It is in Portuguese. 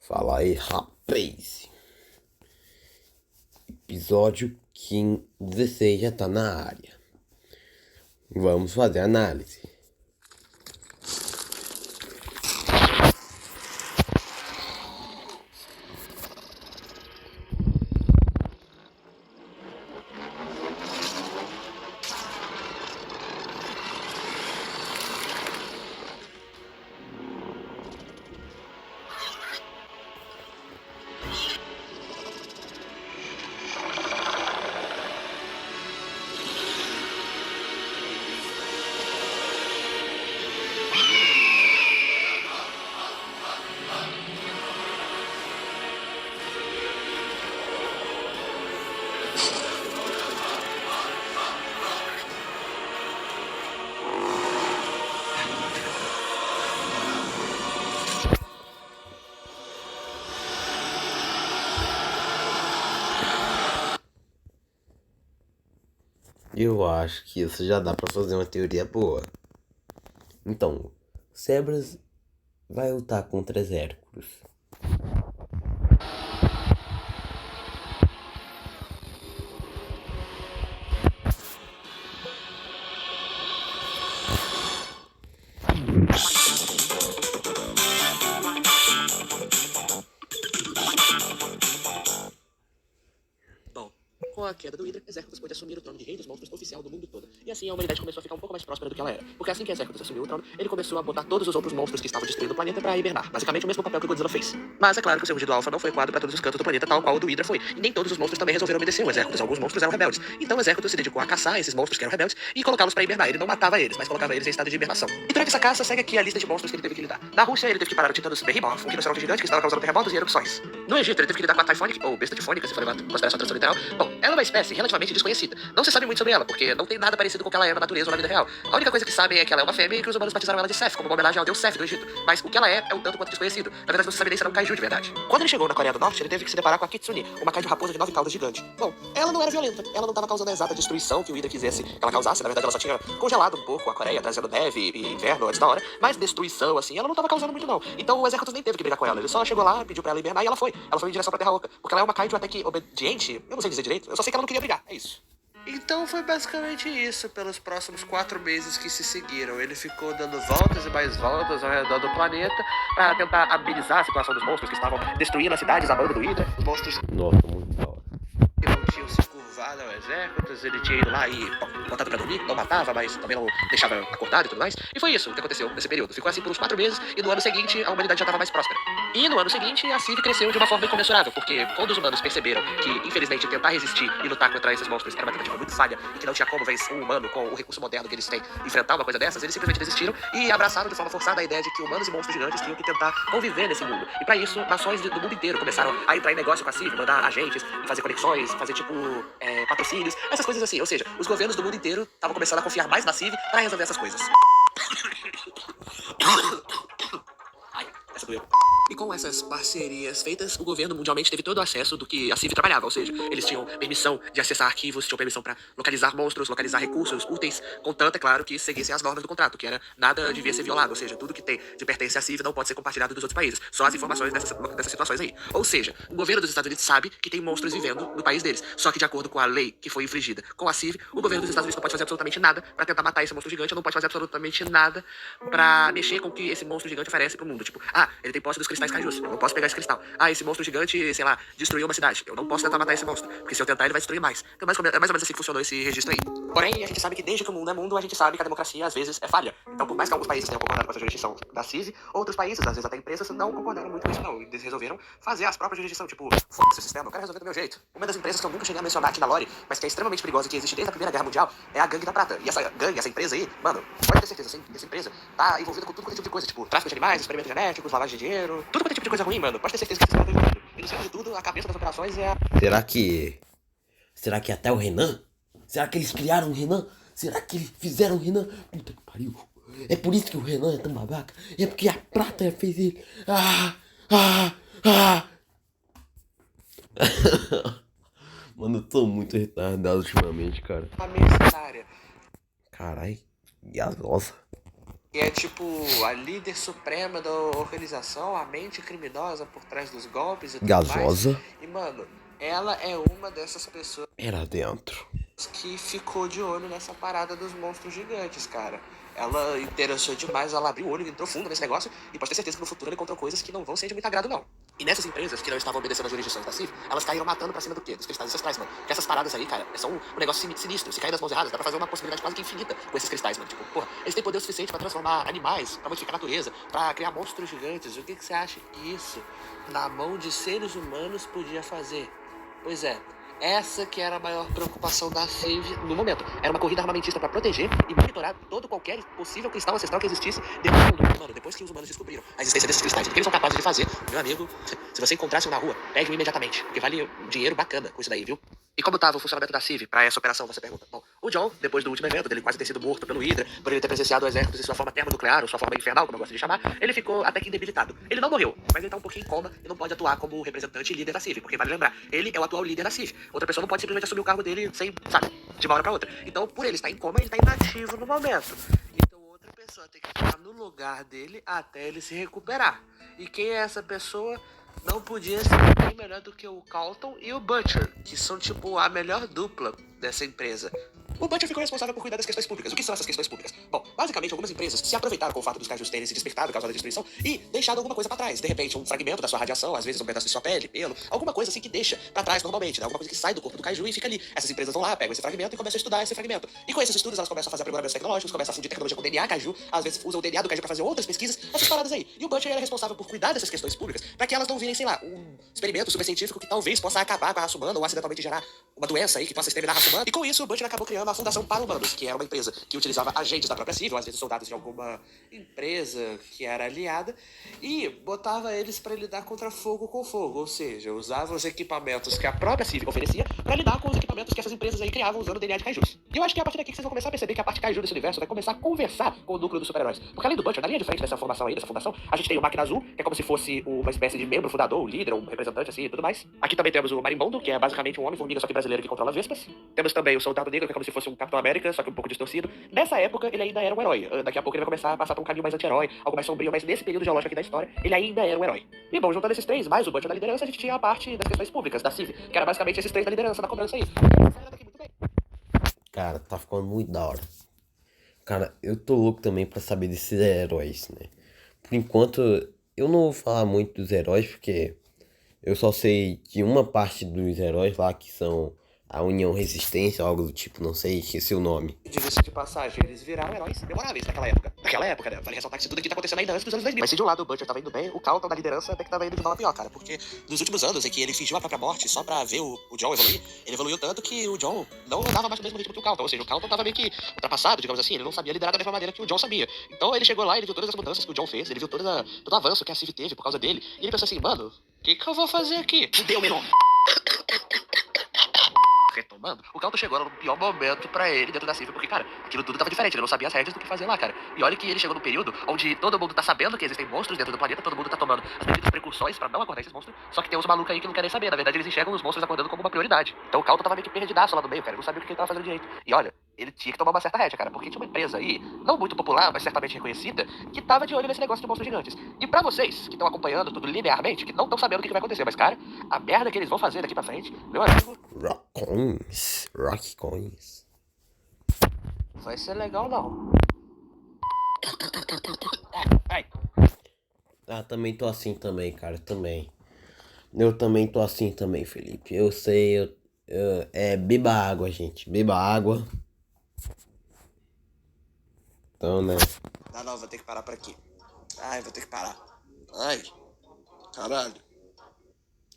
Fala aí, rapaz. Episódio 16 já tá na área. Vamos fazer análise. Eu acho que isso já dá pra fazer uma teoria boa. Então, Zebras vai lutar contra os Hércules. Bom, com a queda do Hydra, Exércutos pôde assumir o trono de rei dos monstros oficial do mundo todo. E assim a humanidade começou a ficar um pouco mais próspera do que ela era. Porque assim que Exércutos assumiu o trono, ele começou a botar todos os outros monstros que estavam destruindo o planeta pra hibernar. Basicamente o mesmo papel que o Godzilla fez. Mas é claro que o seu rugido alfa não foi ecoado pra todos os cantos do planeta, tal qual o do Hydra foi. E nem todos os monstros também resolveram obedecer o Exércutos. Alguns monstros eram rebeldes. Então o Exércutos se dedicou a caçar esses monstros que eram rebeldes e colocá-los pra hibernar. Ele não matava eles, mas colocava eles em estado de hibernação. E durante essa caça, segue aqui a lista de monstros que ele teve que lidar. Na Rússia, ele teve que parar o Titanos Behemoth, um rinoceronte gigante que estava causando terremotos e erupções. No Egito, ele teve que lidar com a Typhonic, ou besta tifônica, se for levar em consideração a tradução literal. Bom, ela é uma espécie relativamente desconhecida. Não se sabe muito sobre ela, porque não tem nada parecido com o que ela é na natureza ou na vida real. A única coisa que sabem é que ela é uma fêmea e que os humanos batizaram ela de Seth, como uma homenagem ao deus Seth do Egito. Mas o que ela é um tanto quanto desconhecido. Na verdade, não se sabe nem se era um kaiju de verdade. Quando ele chegou na Coreia do Norte, ele teve que se deparar com a Kitsune, uma kaiju raposa de 9 caudas gigante. Bom, ela não era violenta, ela não estava causando a exata destruição que o Hydra quisesse que ela causasse. Na verdade, ela só tinha congelado um pouco a Coreia, trazendo neve e inverno antes da hora. Mas destruição, assim, ela não estava causando muito, não. Então o exército nem teve que brigar com ela. Ele só chegou lá, pediu pra ela hibernar e ela foi. Ela foi em direção pra Terra Oca. Porque ela é uma kaiju até que obediente. Eu não sei dizer direito. Eu só sei que ela não queria brigar. É isso. Então foi basicamente isso pelos próximos 4 meses que se seguiram. Ele ficou dando voltas e mais voltas ao redor do planeta para tentar amenizar a situação dos monstros que estavam destruindo as cidades, a banda do Hydra. Os monstros Nossa, muito da hora. que não tinham se curvado ao Exércutos, ele tinha ido lá e botado pra dormir, não matava, mas também não deixava acordado e tudo mais. E foi isso que aconteceu nesse período. Ficou assim por uns 4 meses e no ano seguinte a humanidade já estava mais próspera. E no ano seguinte a Civ cresceu de uma forma incomensurável, porque quando os humanos perceberam que, infelizmente, tentar resistir e lutar contra esses monstros era uma tentativa muito falha e que não tinha como vencer um humano com o recurso moderno que eles têm enfrentar uma coisa dessas, eles simplesmente desistiram e abraçaram de forma forçada a ideia de que humanos e monstros gigantes tinham que tentar conviver nesse mundo. E pra isso, nações do mundo inteiro começaram a entrar em negócio com a Civ, mandar agentes, fazer conexões, fazer tipo patrocínios, essas coisas assim. Ou seja, os governos do mundo inteiro estavam começando a confiar mais na Civ pra resolver essas coisas. Ai, essa doeu. E com essas parcerias feitas, o governo mundialmente teve todo o acesso do que a Civ trabalhava, ou seja, eles tinham permissão de acessar arquivos, tinham permissão para localizar monstros, localizar recursos úteis, contanto, é claro, que seguissem as normas do contrato, que era nada devia ser violado, ou seja, tudo que tem de pertence à Civ não pode ser compartilhado dos outros países, só as informações dessas situações aí. Ou seja, o governo dos Estados Unidos sabe que tem monstros vivendo no país deles, só que de acordo com a lei que foi infringida com a Civ, o governo dos Estados Unidos não pode fazer absolutamente nada para tentar matar esse monstro gigante, não pode fazer absolutamente nada para mexer com o que esse monstro gigante oferece pro mundo. Tipo, ele tem posse dos cristais cajus, eu não posso pegar esse cristal. Esse monstro gigante, sei lá, destruiu uma cidade. Eu não posso tentar matar esse monstro, porque se eu tentar ele vai destruir mais. Então é mais ou menos assim que funcionou esse registro aí. Porém, a gente sabe que desde que o mundo é mundo, a gente sabe que a democracia às vezes é falha. Então, por mais que alguns países tenham concordado com essa jurisdição da CIV, outros países, às vezes até empresas, não concordaram muito com isso não. E eles resolveram fazer as próprias jurisdições, tipo, foda-se o sistema, eu quero resolver do meu jeito. Uma das empresas que eu nunca cheguei a mencionar aqui na Lore, mas que é extremamente perigosa e que existe desde a Primeira Guerra Mundial, é a Gangue da Prata. E essa gangue, essa empresa aí, mano, pode ter certeza, essa empresa tá envolvida com tudo quanto é tipo de coisa, tipo, tráfico de animais, experimentos genéticos, lavagem de dinheiro, tudo quanto é tipo de coisa ruim, mano. Pode ter certeza que esse cara tá envolvido. E no centro de tudo, a cabeça das operações é a... Será que até o Renan? Será que eles criaram o Renan? Será que eles fizeram o Renan? Puta que pariu. É por isso que o Renan é tão babaca. É porque a Prata fez ele. Mano, eu tô muito retardado ultimamente, cara. mercenária. Carai. E a nossa. que é tipo a líder suprema da organização, a mente criminosa por trás dos golpes e tudo Gasosa. mais. E, mano, ela é uma dessas pessoas Era dentro. que ficou de olho nessa parada dos monstros gigantes, cara. Ela interessou demais, ela abriu o olho, entrou fundo nesse negócio e pode ter certeza que no futuro ela encontrou coisas que não vão ser de muito agrado, não. E nessas empresas que não estavam obedecendo às jurisdições da CIV, elas caíram matando pra cima do quê? Dos cristais ancestrais, mano. Porque essas paradas aí, cara, são um negócio sinistro. Se cair nas mãos erradas, dá pra fazer uma possibilidade quase que infinita com esses cristais, mano. Tipo, porra, eles têm poder suficiente pra transformar animais, pra modificar a natureza, pra criar monstros gigantes. O que você acha que isso, na mão de seres humanos, podia fazer? Pois é. Essa que era a maior preocupação da CIV no momento. Era uma corrida armamentista pra proteger e monitorar todo qualquer possível cristal ancestral que existisse depois do mundo. Mano, depois que os humanos descobriram a existência desses cristais, o que eles são capazes de fazer, meu amigo, se você encontrasse um na rua, pegue-o imediatamente, porque vale um dinheiro bacana com isso daí, viu? E como tava o funcionamento da CIV pra essa operação, você pergunta? Bom, o John, depois do último evento, dele quase ter sido morto pelo Hydra, por ele ter presenciado o exército em sua forma termonuclear, ou sua forma infernal, como eu gosto de chamar, ele ficou até que debilitado. Ele não morreu, mas ele tá um pouquinho em coma e não pode atuar como representante e líder da CIV, porque vale lembrar, ele é o atual líder da CIV. Outra pessoa não pode simplesmente assumir o cargo dele sem, sabe, de uma hora pra outra. Então, por ele estar em coma, ele tá inativo no momento. Então, outra pessoa tem que ficar no lugar dele até ele se recuperar. E quem é essa pessoa? Não podia ser ninguém melhor do que o Carlton e o Butcher, que são tipo a melhor dupla dessa empresa. O Butcher ficou responsável por cuidar das questões públicas. O que são essas questões públicas? Bom, basicamente algumas empresas se aproveitaram com o fato dos kaijus terem se despertado, causado a destruição, e deixado alguma coisa pra trás. De repente, um fragmento da sua radiação, às vezes um pedaço de sua pele, pelo, alguma coisa assim que deixa pra trás normalmente, né? Alguma coisa que sai do corpo do kaiju e fica ali. Essas empresas vão lá, pegam esse fragmento e começam a estudar esse fragmento. E com esses estudos elas começam a fazer aprimoramentos tecnológicos, começam a fundir tecnologia com DNA kaiju, às vezes usam o DNA do kaiju pra fazer outras pesquisas, essas paradas aí. E o Butcher era responsável por cuidar dessas questões públicas pra que elas não virem, sei lá, um experimento super científico que talvez possa acabar com a raça humana ou acidentalmente gerar uma doença aí que possa exterminar a raça humana. E com isso, o Butcher acabou criando a Fundação para Humanos, que era uma empresa que utilizava agentes da própria CIV, ou às vezes soldados de alguma empresa que era aliada, e botava eles para lidar contra fogo com fogo, ou seja, usava os equipamentos que a própria CIV oferecia para lidar com os equipamentos que essas empresas aí criavam usando o DNA de kaijus. E eu acho que é a partir daqui que vocês vão começar a perceber que a parte kaiju desse universo vai começar a conversar com o núcleo dos super-heróis. Porque além do Butcher, na linha de frente dessa formação aí, dessa fundação, a gente tem o Máquina Azul, que é como se fosse uma espécie de membro fundador, um líder, um representante assim e tudo mais. Aqui também temos o Marimbondo, que é basicamente um homem-formiga, só que brasileiro, que controla vespas. Temos também o Soldado Negro, que é como se fosse um Capitão América, só que um pouco distorcido. Nessa época, ele ainda era um herói. Daqui a pouco ele vai começar a passar por um caminho mais anti-herói, algo mais sombrio, mas nesse período geológico aqui da história, ele ainda era um herói. E bom, juntando esses três, mais o Butcher da liderança, a gente tinha a parte das questões públicas, da CIV, que era basicamente esses três da liderança, da cobrança aí. Cara, tá ficando muito da hora. Cara, eu tô louco também pra saber desses heróis, né? Por enquanto, eu não vou falar muito dos heróis, porque eu só sei de uma parte dos heróis lá, que são a União Resistência, algo do tipo, não sei, esqueci o nome. Diga-se de passagem, eles viraram heróis memoráveis naquela época. Naquela época, né? Vale ressaltar que isso tudo aqui tá acontecendo ainda antes dos anos 2000. Mas se de um lado o Butcher tava indo bem, o Carlton da liderança até que tava indo de mal a pior, cara. Porque nos últimos anos em que ele fingiu a própria morte só pra ver o John evoluir, ele evoluiu tanto que o John não andava mais no mesmo ritmo que o Carlton. Ou seja, o Carlton tava meio que ultrapassado, digamos assim, ele não sabia liderar da mesma maneira que o John sabia. Então ele chegou lá, ele viu todas as mudanças que o John fez, ele viu todo o avanço que a CIV teve por causa dele, e ele pensou assim, mano, o que eu vou fazer aqui? Deu, meu nome. Retomando, o Carlton chegou no pior momento pra ele dentro da CIV, porque, cara, aquilo tudo tava diferente, ele não sabia as regras do que fazer lá, cara. E olha que ele chegou num período onde todo mundo tá sabendo que existem monstros dentro do planeta, todo mundo tá tomando as devidas precauções pra não acordar esses monstros, só que tem uns malucos aí que não querem saber, na verdade eles enxergam os monstros acordando como uma prioridade. Então o Carlton tava meio que perdidaço lá no meio, cara, ele não sabia o que ele tava fazendo direito. E olha, ele tinha que tomar uma certa rédea, cara, porque tinha uma empresa aí, não muito popular, mas certamente reconhecida, que tava de olho nesse negócio de monstros gigantes. E pra vocês, que estão acompanhando tudo linearmente, que não estão sabendo o que vai acontecer, mas, cara, a merda que eles vão fazer daqui pra frente, meu amigo... Rock Coins. Vai ser legal, não. Ai. Ah, também tô assim também, cara, também. Eu também tô assim também, Felipe. Eu sei, beba água, gente. Beba água. Então, né? Não, vou ter que parar por aqui. Ai, vou ter que parar. Ai, caralho.